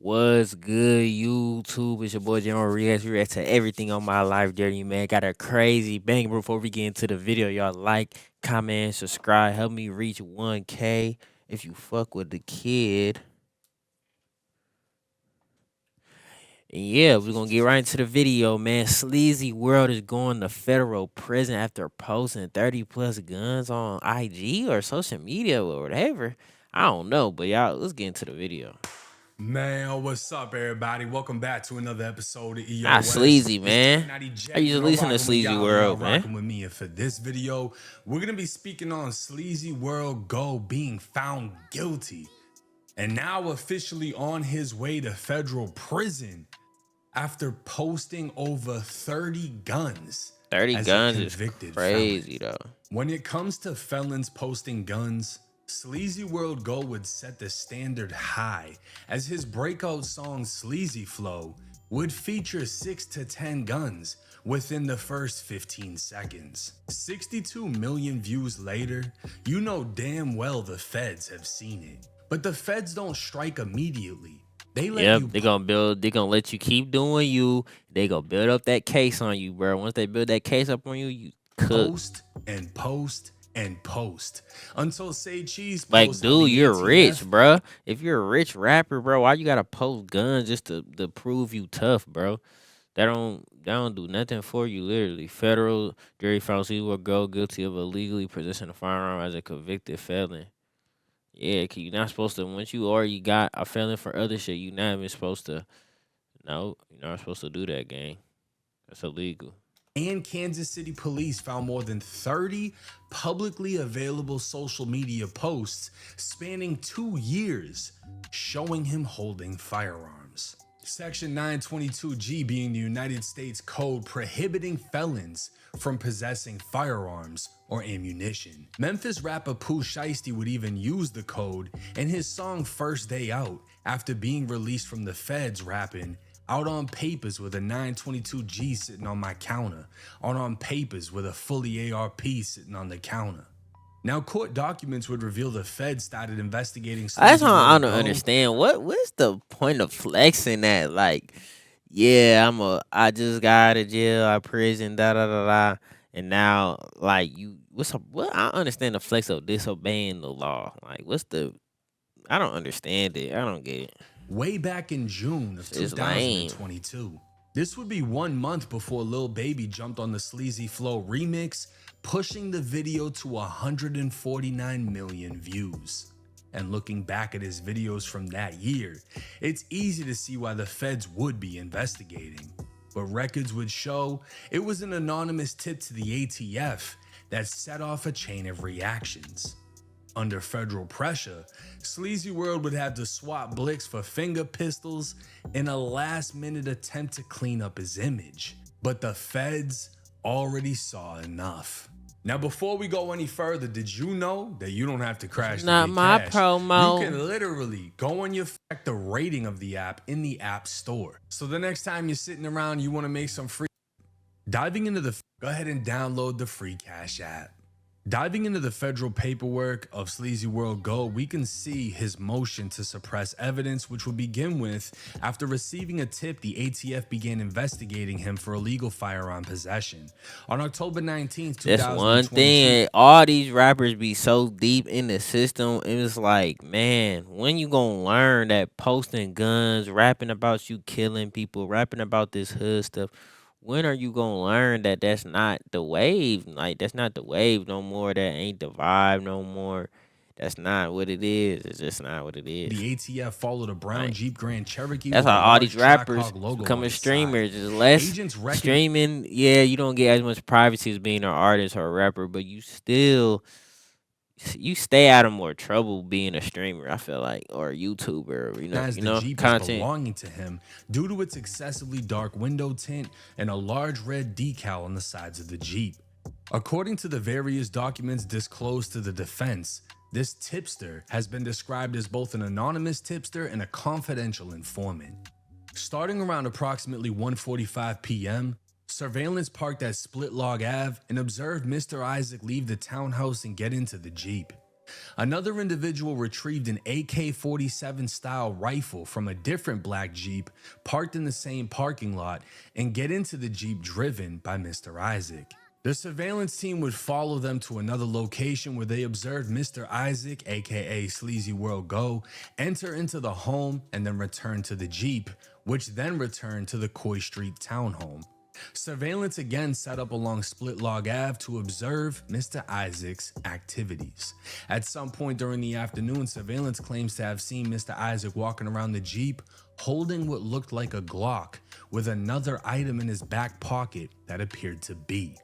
What's good, YouTube? It's your boy General Reacts. We react to everything on my life journey, man. Got a crazy bang before we get into the video. Y'all like, comment, subscribe. Help me reach 1K. If you fuck with the kid. And yeah, we're gonna get right into the video, man. Sleazy World is going to federal prison after posting 30 plus guns on IG or social media or whatever. I don't know, but y'all, let's get into the video. Man, what's up, everybody? Welcome back to another episode of EO Not West. sleazy, man. I used to listen to Sleazy World, man. Rocking with me, and for this video, we're gonna be speaking on SleazyWorld Go being found guilty, and now officially on his way to federal prison after posting over 30 guns. 30 as guns a is convicted crazy, felon. though. When it comes to felons posting guns, SleazyWorld Go would set the standard high, as his breakout song Sleazy Flow would feature 6 to 10 guns within the first 15 seconds. 62 million views later, you know damn well the feds have seen it. But the feds don't strike immediately. They let you They're gonna let you keep doing you. They gonna build up that case on you, bro. Once they build that case up on you, you cook. post and post and post until Say Cheese Like, posts dude, you're rich, bro. If you're a rich rapper, bro, why you gotta post guns just to prove you tough, bro? That don't do nothing for you, literally. Federal jury found SleazyWorld Go guilty of illegally possessing a firearm as a convicted felon. Yeah, 'cause you're not supposed to. Once you already got a felon for other shit, you're not even supposed to. No, you're not supposed to do that, gang. That's illegal. And Kansas City police found more than 30 publicly available social media posts spanning 2 years showing him holding firearms. Section 922G being the United States Code prohibiting felons from possessing firearms or ammunition. Memphis rapper Pooh Shiesty would even use the code in his song First Day Out after being released from the feds, rapping, "Out on papers with a 922G sitting on my counter. Out on papers with a fully ARP sitting on the counter." Now, court documents would reveal the feds started investigating. That's how I don't understand. What's the point of flexing that? Like, yeah, I just got out of jail, I prison, da da da da, and now like what? I understand the flex of disobeying the law. Like, I don't understand it. I don't get it. Way back in June of It's lame. 2022. This would be 1 month before Lil Baby jumped on the Sleazy Flow remix, pushing the video to 149 million views. And looking back at his videos from that year, it's easy to see why the feds would be investigating. But records would show it was an anonymous tip to the ATF that set off a chain of reactions. Under federal pressure, SleazyWorld would have to swap Blicks for finger pistols in a last-minute attempt to clean up his image. But the feds already saw enough. Now, before we go any further, did you know that you don't have to crash to Not get my cash? promo. You can literally go on your the rating of the app in the App Store. So the next time you're sitting around, you want to make some free. Diving into go ahead and download the free Cash app. Diving into the federal paperwork of SleazyWorld Go, we can see his motion to suppress evidence, which will begin with after receiving a tip, the ATF began investigating him for illegal firearm possession. On October 19th, 2022. That's one thing. All these rappers be so deep in the system. It was like, man, when you gonna learn that posting guns, rapping about you killing people, rapping about this hood stuff, when are you gonna learn that that's not the wave? Like, that's not the wave no more. That ain't the vibe no more. That's not what it is. It's just not what it is. The ATF followed a brown Jeep Grand Cherokee. That's how all these rappers becoming streamers. Just less streaming. Yeah, you don't get as much privacy as being an artist or a rapper, but you stay out of more trouble being a streamer, I feel like, or a YouTuber, as the Jeep is belonging to him due to its excessively dark window tint and a large red decal on the sides of the Jeep. According to the various documents disclosed to the defense, this tipster has been described as both an anonymous tipster and a confidential informant. Starting around approximately 1:45 p.m., surveillance parked at Split Log Ave and observed Mr. Isaac leave the townhouse and get into the Jeep. Another individual retrieved an AK-47 style rifle from a different black Jeep parked in the same parking lot and get into the Jeep driven by Mr. Isaac. The surveillance team would follow them to another location where they observed Mr. Isaac, aka SleazyWorld Go, enter into the home and then return to the Jeep, which then returned to the Coy Street townhome. Surveillance again set up along Split Log Ave to observe Mr. Isaac's activities. At some point during the afternoon, surveillance claims to have seen Mr. Isaac walking around the Jeep holding what looked like a Glock with another item in his back pocket that appeared to be.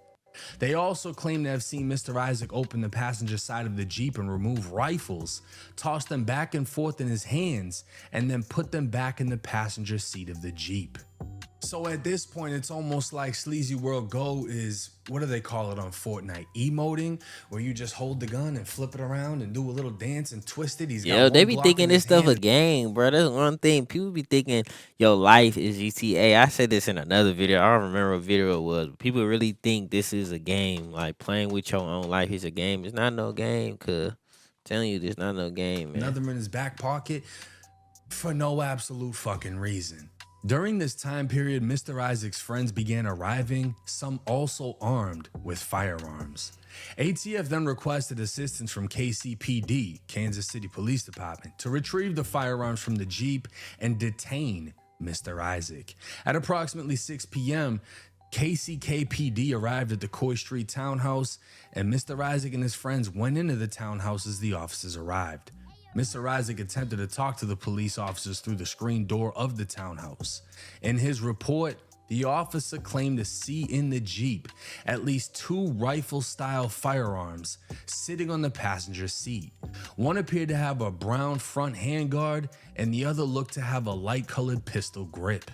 They also claim to have seen Mr. Isaac open the passenger side of the Jeep and remove rifles, toss them back and forth in his hands, and then put them back in the passenger seat of the Jeep. So at this point, it's almost like SleazyWorld Go is, what do they call it on Fortnite? Emoting, where you just hold the gun and flip it around and do a little dance and twist it. He's got Yo, one they be Glock thinking in this his stuff a hand. game, bro. That's one thing. People be thinking your life is GTA. I said this in another video. I don't remember what video it was. People really think this is a game. Like playing with your own life is a game. It's not no game, cuz. I'm telling you, this not no game, man. Another in his back pocket for no absolute fucking reason. During this time period, Mr. Isaac's friends began arriving, some also armed with firearms. ATF then requested assistance from KCPD, Kansas City Police Department, to retrieve the firearms from the Jeep and detain Mr. Isaac. At approximately 6 p.m., KCKPD arrived at the Coy Street townhouse, and Mr. Isaac and his friends went into the townhouse as the officers arrived. Mr. Isaac attempted to talk to the police officers through the screen door of the townhouse. In his report, the officer claimed to see in the Jeep at least 2 rifle-style firearms sitting on the passenger seat. One appeared to have a brown front handguard, and the other looked to have a light-colored pistol grip.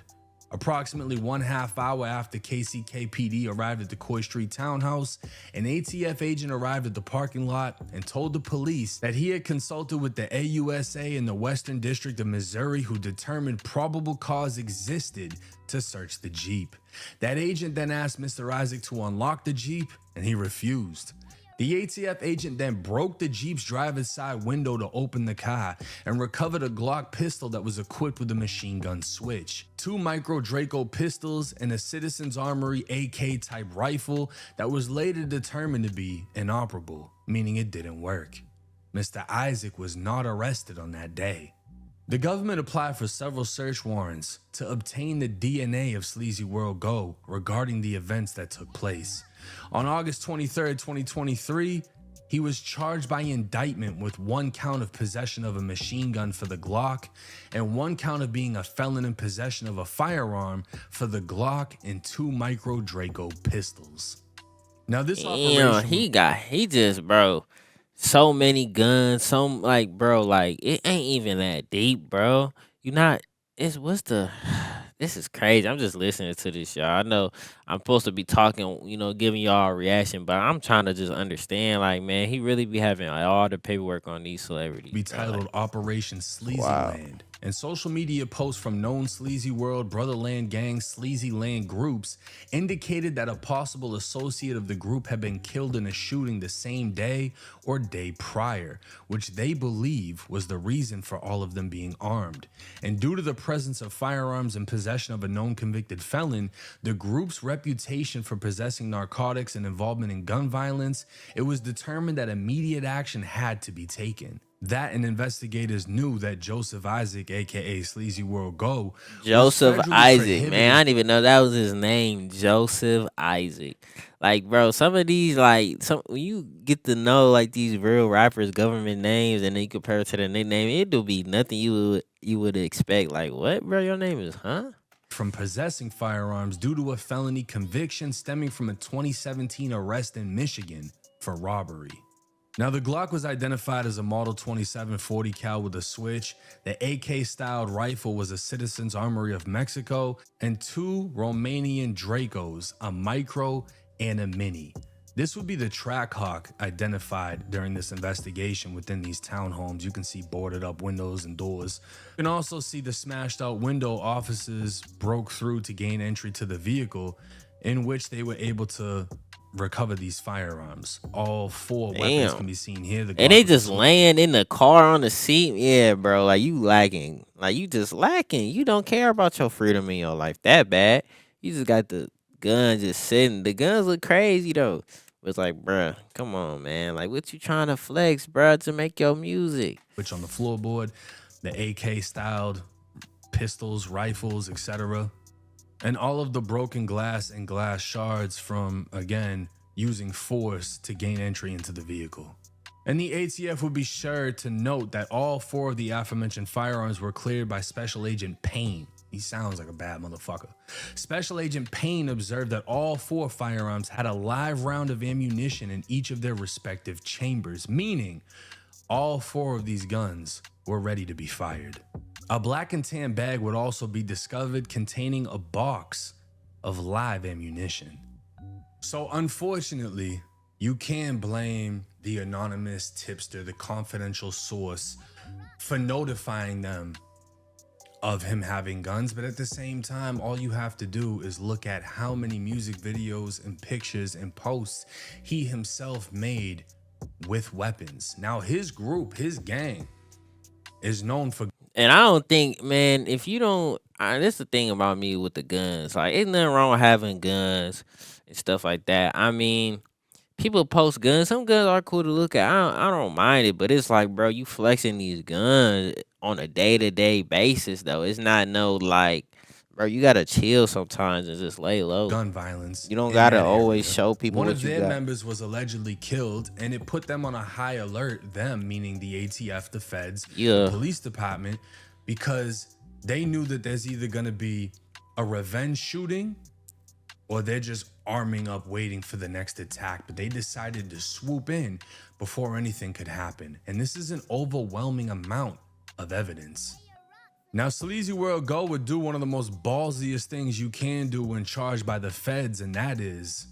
Approximately 1/2 hour after KCKPD arrived at the Coy Street townhouse, an ATF agent arrived at the parking lot and told the police that he had consulted with the AUSA in the Western District of Missouri, who determined probable cause existed to search the Jeep. That agent then asked Mr. Isaac to unlock the Jeep, and he refused. The ATF agent then broke the Jeep's driver's side window to open the car and recovered a Glock pistol that was equipped with a machine gun switch, 2 Micro Draco pistols, and a Citizen's Armory AK type rifle that was later determined to be inoperable, meaning it didn't work. Mr. Isaac was not arrested on that day. The government applied for several search warrants to obtain the DNA of SleazyWorld Go regarding the events that took place. On August 23rd, 2023, he was charged by indictment with 1 count of possession of a machine gun for the Glock and 1 count of being a felon in possession of a firearm for the Glock and 2 Micro Draco pistols. Now this operation... he just, bro, so many guns, bro, it ain't even that deep, bro. This is crazy. I'm just listening to this, y'all. I know I'm supposed to be talking, giving y'all a reaction, but I'm trying to just understand, man, he really be having all the paperwork on these celebrities. Be titled Operation Sleazyland. And social media posts from known SleazyWorld, Brotherland Gang, Sleazyland groups indicated that a possible associate of the group had been killed in a shooting the same day or day prior, which they believe was the reason for all of them being armed. And due to the presence of firearms and possession of a known convicted felon, the group's reputation for possessing narcotics and involvement in gun violence, it was determined that immediate action had to be taken. That and investigators knew that Joseph Isaac, aka SleazyWorld Go, Joseph Isaac, man, I didn't even know that was his name, Joseph Isaac. Bro, some of these, when you get to know these real rappers' government names, and then you compare it to their nickname, it'll be nothing you would expect. What, bro? Your name is, huh? From possessing firearms due to a felony conviction stemming from a 2017 arrest in Michigan for robbery. Now, the Glock was identified as a Model 27 40 cal with a switch. The AK-styled rifle was a Citizen's Armory of Mexico, and 2 Romanian Dracos, a Micro and a Mini. This would be the Trackhawk identified during this investigation within these townhomes. You can see boarded up windows and doors. You can also see the smashed out window officers broke through to gain entry to the vehicle, in which they were able to recover these firearms. All 4 weapons Damn. can be seen here. The And Glock they with the just switch. laying in the car on the seat. Yeah, bro. Like you lacking. Like you just lacking. You don't care about your freedom in your life that bad. You just got the gun just sitting. The guns look crazy though. But it's like, bruh, come on, man. Like what you trying to flex, bruh, to make your music? Which on the floorboard, the AK styled pistols, rifles, etc. And all of the broken glass and glass shards from, again, using force to gain entry into the vehicle. And the ATF would be sure to note that all 4 of the aforementioned firearms were cleared by Special Agent Payne. He sounds like a bad motherfucker. Special Agent Payne observed that all 4 firearms had a live round of ammunition in each of their respective chambers, meaning all 4 of these guns were ready to be fired. A black and tan bag would also be discovered containing a box of live ammunition. So unfortunately, you can blame the anonymous tipster, the confidential source, for notifying them of him having guns, but at the same time, all you have to do is look at how many music videos and pictures and posts he himself made with weapons. Now his group, his gang, is known for. And I don't think, man, if you don't, this the thing about me with the guns. Like, ain't nothing wrong with having guns and stuff like that. I mean, people post guns. Some guns are cool to look at. I don't mind it, but it's like, bro, you flexing these guns on a day-to-day basis, though. It's not no like, bro, you gotta chill sometimes and just lay low. Gun violence. You don't in gotta that always area. show people One what of you their got. members was allegedly killed, and it put them on a high alert, them meaning the ATF, the feds, Yeah. the police department, because they knew that there's either gonna be a revenge shooting or they're just arming up waiting for the next attack. But they decided to swoop in before anything could happen. And this is an overwhelming amount of evidence. Now, SleazyWorld Go would do one of the most ballsiest things you can do when charged by the feds, and that is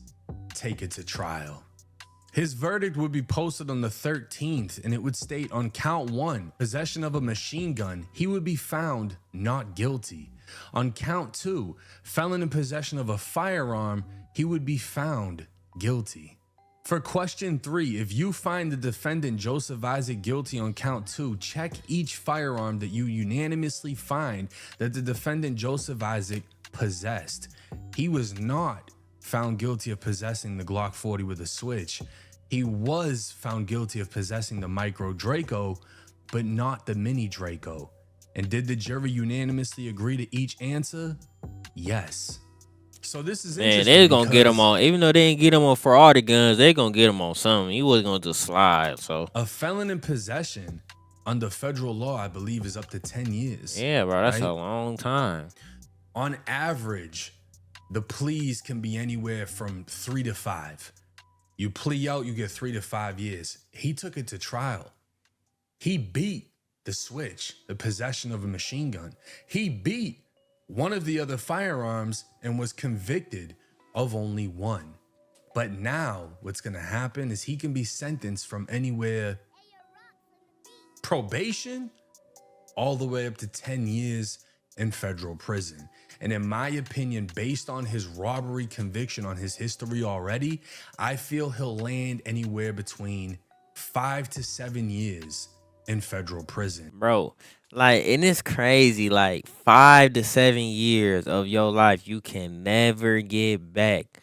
take it to trial. His verdict would be posted on the 13th, and it would state on count 1, possession of a machine gun, he would be found not guilty. On count 2, felon in possession of a firearm, he would be found guilty. For question 3, if you find the defendant Joseph Isaac guilty on count 2, check each firearm that you unanimously find that the defendant Joseph Isaac possessed. He was not found guilty of possessing the Glock 40 with a switch. He was found guilty of possessing the Micro Draco, but not the Mini Draco. And did the jury unanimously agree to each answer? Yes. So this is interesting. Man, they're gonna get him on, even though they didn't get him on for all the guns, they gonna get him on something. He wasn't gonna just slide. So a felon in possession under federal law, I believe, is up to 10 years. yeah, bro, that's right? a long time. On average, the pleas can be anywhere from 3 to 5. You plea out, you get 3 to 5 years. He took it to trial. He beat the switch, the possession of a machine gun. He beat one of the other firearms and was convicted of only one. But now what's gonna happen is he can be sentenced from anywhere probation all the way up to 10 years in federal prison. And in my opinion, based on his robbery conviction, on his history already, I feel he'll land anywhere between 5 to 7 years in federal prison. Bro, like, and it's crazy, like 5 to 7 years of your life you can never get back.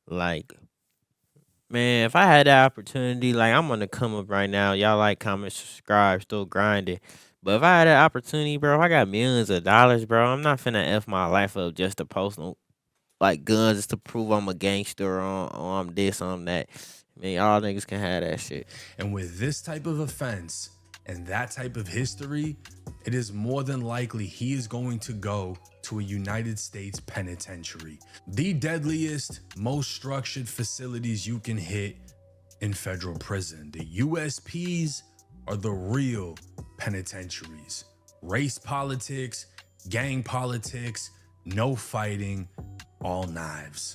Like, man, if I had that opportunity, like, I'm gonna come up right now. Y'all like, comment, subscribe, still grinding. But if I had that opportunity, bro, if I got millions of dollars, bro, I'm not finna F my life up just to post no, like, guns just to prove I'm a gangster or I'm this, I'm that. Man, y'all niggas can have that shit. And with this type of offense and that type of history, it is more than likely he is going to go to a United States penitentiary. The deadliest, most structured facilities you can hit in federal prison. The USPs are the real penitentiaries. Race politics, gang politics, no fighting, all knives.